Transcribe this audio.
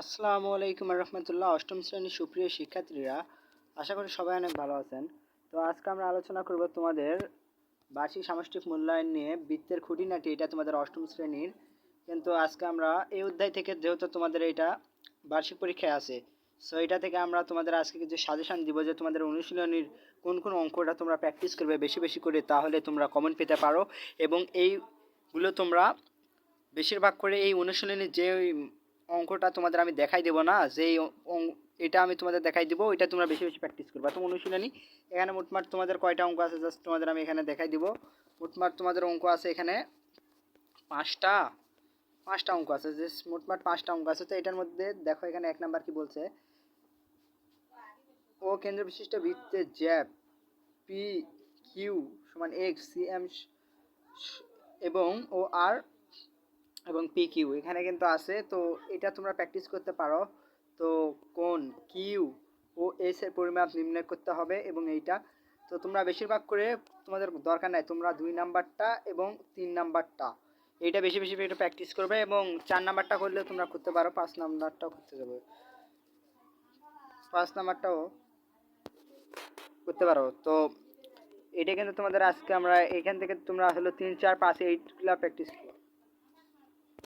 আসসালামু আলাইকুম রহমতুল্লাহ। অষ্টম শ্রেণীর সুপ্রিয় শিক্ষার্থীরা, আশা করি সবাই অনেক ভালো আছেন। তো আজকে আমরা আলোচনা করব তোমাদের বার্ষিক সামষ্টিক মূল্যায়ন নিয়ে বৃত্তের খুঁটিনাটি। এটা তোমাদের অষ্টম শ্রেণীর, কিন্তু আজকে আমরা এই অধ্যায় থেকে, যেহেতু তোমাদের এটা বার্ষিক পরীক্ষায় আছে, সো এটা থেকে আমরা তোমাদের আজকে কিছু সাজেশন দিব যে তোমাদের অনুশীলনীর কোন কোন অঙ্কটা তোমরা প্র্যাকটিস করবে বেশি বেশি করে, তাহলে তোমরা কমেন্ট পেতে পারো। এবং এইগুলো তোমরা বেশিরভাগ করে এই অনুশীলনের যে অঙ্কটা তোমাদের আমি দেখাই দেবো না, যে এটা আমি তোমাদের দেখাই দেবো, এটা তোমরা বেশি বেশি প্র্যাকটিস করবে। তো অনুশীলনী এখানে মোটমাট তোমাদের কয়টা অঙ্ক আছে জাস্ট তোমাদের আমি এখানে দেখাই দিব। মোটমাট তোমাদের অঙ্ক আছে এখানে পাঁচটা পাঁচটা অঙ্ক আছে, যে মোটমাট পাঁচটা অঙ্ক আছে। তো এটার মধ্যে দেখো এখানে এক নাম্বার কি বলছে, ও কেন্দ্র বিশিষ্ট বৃত্তের জ্যাপ পি কিউ সমান এক্স সি এম এবং ও আর এবং পি কিউ এখানে কিন্তু আছে। তো এটা তোমরা প্র্যাকটিস করতে পারো। তো কোন কিউ ও এস এর পরিমাপ নির্ণয় করতে হবে এবং এইটা তো তোমরা বেশিরভাগ করে তোমাদের দরকার নাই, তোমরা 2 নাম্বারটা এবং 3 নাম্বারটা এইটা বেশি বেশি একটু প্র্যাকটিস করবে, এবং 4 নাম্বারটা করলেও তোমরা করতে পারো, 5 নাম্বারটাও করতে যাবে, 5 নাম্বারটাও করতে পারো। তো এটা কিন্তু তোমাদের আজকে আমরা এখান থেকে তোমরা হলো 3, 4, 5 এইটগুলা প্র্যাকটিস